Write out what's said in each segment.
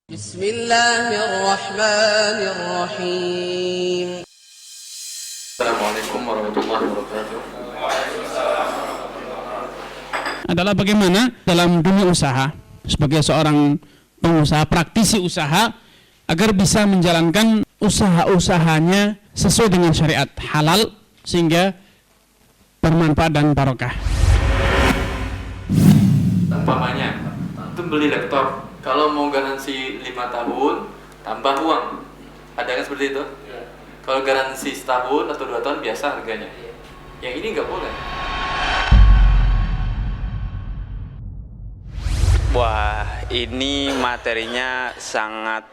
Bismillahirrahmanirrahim. Assalamualaikum warahmatullahi wabarakatuh. Adalah bagaimana dalam dunia usaha sebagai seorang pengusaha, praktisi usaha, agar bisa menjalankan usaha-usahanya sesuai dengan syariat halal sehingga bermanfaat dan barokah. Umpamanya itu beli laptop, kalau mau garansi 5 tahun tambah uang, ada kan seperti itu? Kalau garansi setahun atau 2 tahun biasa harganya. Yang ini nggak boleh. Wah, ini materinya sangat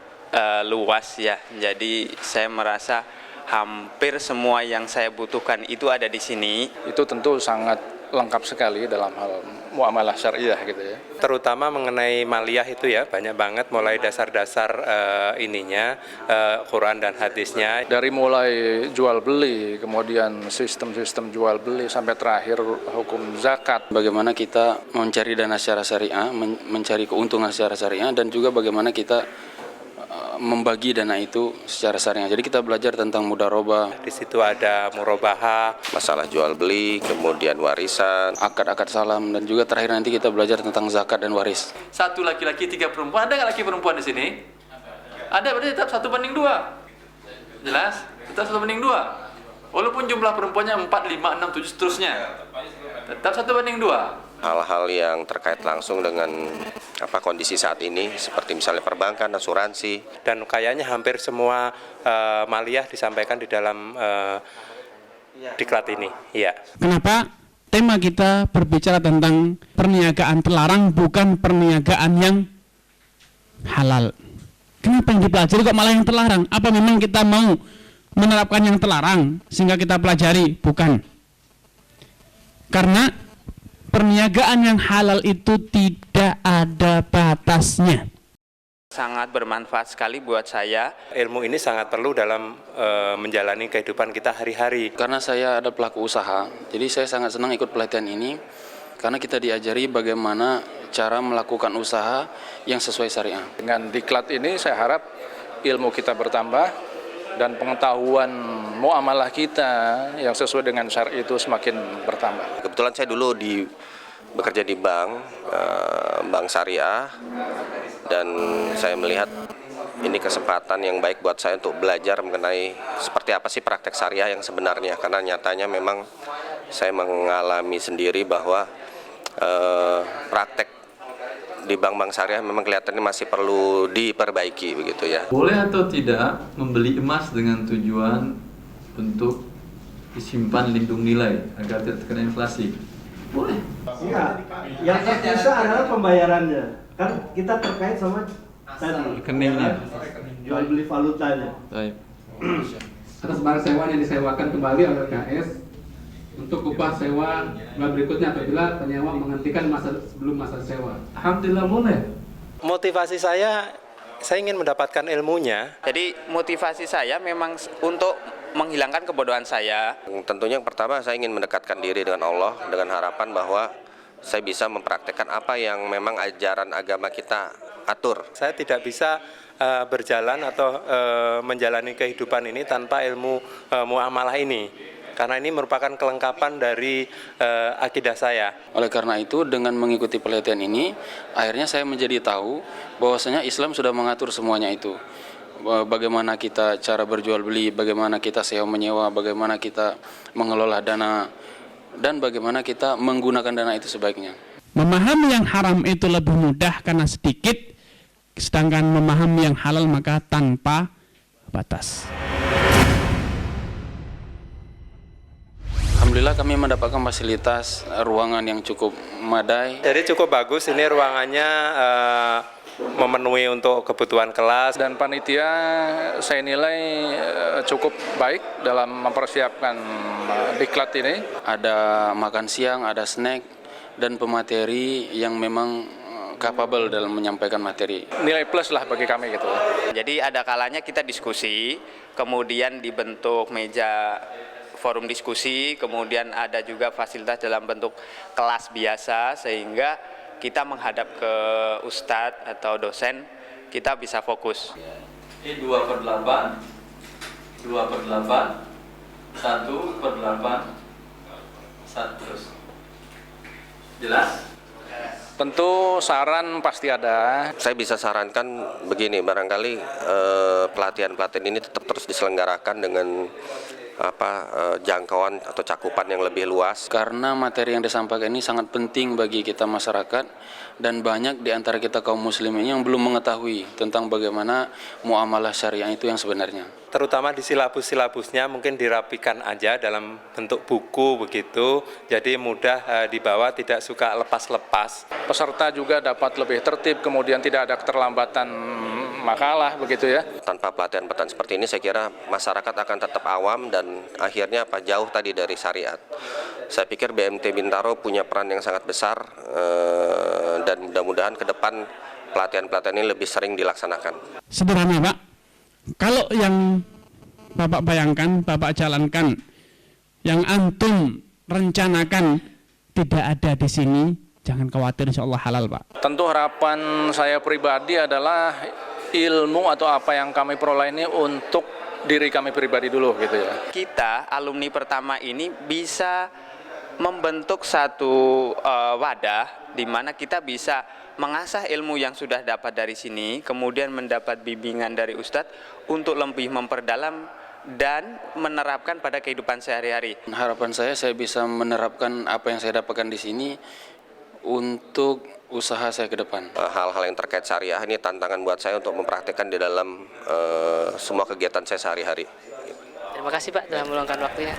luas ya. Jadi saya merasa hampir semua yang saya butuhkan itu ada di sini. Itu tentu sangat lengkap sekali dalam hal muamalah syariah gitu ya. Terutama mengenai maliyah itu ya, banyak banget mulai dasar-dasar Quran dan hadisnya. Dari mulai jual beli, kemudian sistem-sistem jual beli sampai terakhir hukum zakat. Bagaimana kita mencari dana secara syariah, mencari keuntungan secara syariah, dan juga bagaimana kita membagi dana itu secara syariah. Jadi kita belajar tentang mudharabah. Di situ ada murabahah, masalah jual beli, kemudian warisan, akad-akad salam, dan juga terakhir nanti kita belajar tentang zakat dan waris. 1 laki-laki 3 perempuan, ada nggak laki perempuan di sini? Ada, berarti tetap 1:2. Jelas? Tetap 1:2. Walaupun jumlah perempuannya 4, 5, 6, 7 seterusnya, tetap 1:2. hal-hal yang terkait langsung dengan kondisi saat ini, seperti misalnya perbankan, asuransi. dan kayaknya hampir semua maliyah disampaikan di dalam diklat ini. Iya. Kenapa tema kita berbicara tentang perniagaan terlarang, bukan perniagaan yang halal? Kenapa yang dipelajari kok malah yang terlarang? Apa memang kita mau menerapkan yang terlarang sehingga kita pelajari? Bukan. Karena perniagaan yang halal itu tidak ada batasnya. Sangat bermanfaat sekali buat saya. Ilmu ini sangat perlu dalam menjalani kehidupan kita hari-hari. Karena saya ada pelaku usaha, jadi saya sangat senang ikut pelatihan ini, karena kita diajari bagaimana cara melakukan usaha yang sesuai syariah. Dengan diklat ini saya harap ilmu kita bertambah dan pengetahuan muamalah kita yang sesuai dengan syariat itu semakin bertambah. Kebetulan saya dulu bekerja di bank syariah, dan saya melihat ini kesempatan yang baik buat saya untuk belajar mengenai seperti apa sih praktek syariah yang sebenarnya, karena nyatanya memang saya mengalami sendiri bahwa praktek di bank-bank syariah memang kelihatannya masih perlu diperbaiki begitu ya. Boleh atau tidak membeli emas dengan tujuan untuk disimpan lindung nilai agar tidak terkena inflasi? Boleh. Enggak. Yang terpisah adalah pembayarannya. Kan kita terkait sama tadi Rekeningnya. jual beli valutanya. Baik. Atas barang sewa yang disewakan kembali oleh KS untuk upah sewa bulan berikutnya apabila penyewa menghentikan sebelum masa sewa. Alhamdulillah boleh. Motivasi saya ingin mendapatkan ilmunya. Jadi motivasi saya memang untuk menghilangkan kebodohan saya. Tentunya yang pertama saya ingin mendekatkan diri dengan Allah dengan harapan bahwa saya bisa mempraktekkan apa yang memang ajaran agama kita atur. Saya tidak bisa berjalan atau menjalani kehidupan ini tanpa ilmu muamalah ini. Karena ini merupakan kelengkapan dari akidah saya. Oleh karena itu, dengan mengikuti pelatihan ini, akhirnya saya menjadi tahu bahwasanya Islam sudah mengatur semuanya itu. Bagaimana kita cara berjual beli, bagaimana kita sewa menyewa, bagaimana kita mengelola dana, dan bagaimana kita menggunakan dana itu sebaiknya. Memahami yang haram itu lebih mudah karena sedikit, sedangkan memahami yang halal maka tanpa batas. Alhamdulillah kami mendapatkan fasilitas ruangan yang cukup memadai. Jadi cukup bagus, ini ruangannya memenuhi untuk kebutuhan kelas. Dan panitia saya nilai cukup baik dalam mempersiapkan diklat ini. Ada makan siang, ada snack, dan pemateri yang memang capable dalam menyampaikan materi. Nilai plus lah bagi kami gitu. Jadi ada kalanya kita diskusi, kemudian dibentuk meja forum diskusi, kemudian ada juga fasilitas dalam bentuk kelas biasa, sehingga kita menghadap ke ustadz atau dosen kita bisa fokus. Ini 2/8, 2/8, 1/8, 1 terus. Jelas? Tentu saran pasti ada. Saya bisa sarankan begini, barangkali pelatihan-pelatihan ini tetap terus diselenggarakan dengan jangkauan atau cakupan yang lebih luas. Karena materi yang disampaikan ini sangat penting bagi kita masyarakat, dan banyak di antara kita kaum muslimin yang belum mengetahui tentang bagaimana muamalah syariah itu yang sebenarnya. Terutama di silabus-silabusnya mungkin dirapikan aja dalam bentuk buku begitu, jadi mudah dibawa, tidak suka lepas-lepas. Peserta juga dapat lebih tertib, kemudian tidak ada keterlambatan makalah begitu ya. Tanpa pelatihan-pelatihan seperti ini, saya kira masyarakat akan tetap awam dan akhirnya jauh tadi dari syariat. Saya pikir BMT Bintaro punya peran yang sangat besar dan mudah-mudahan ke depan pelatihan-pelatihan ini lebih sering dilaksanakan. Sederhana Pak, kalau yang Bapak bayangkan, Bapak jalankan, yang antum rencanakan tidak ada di sini, jangan khawatir, insya Allah halal Pak. Tentu harapan saya pribadi adalah ilmu atau apa yang kami peroleh ini untuk diri kami pribadi dulu gitu ya. Kita alumni pertama ini bisa membentuk satu wadah di mana kita bisa mengasah ilmu yang sudah dapat dari sini, kemudian mendapat bimbingan dari Ustadz untuk lebih memperdalam dan menerapkan pada kehidupan sehari-hari. Harapan saya bisa menerapkan apa yang saya dapatkan di sini untuk usaha saya ke depan. Hal-hal yang terkait syariah ini tantangan buat saya untuk mempraktikkan di dalam semua kegiatan saya sehari-hari. Terima kasih Pak telah meluangkan waktunya.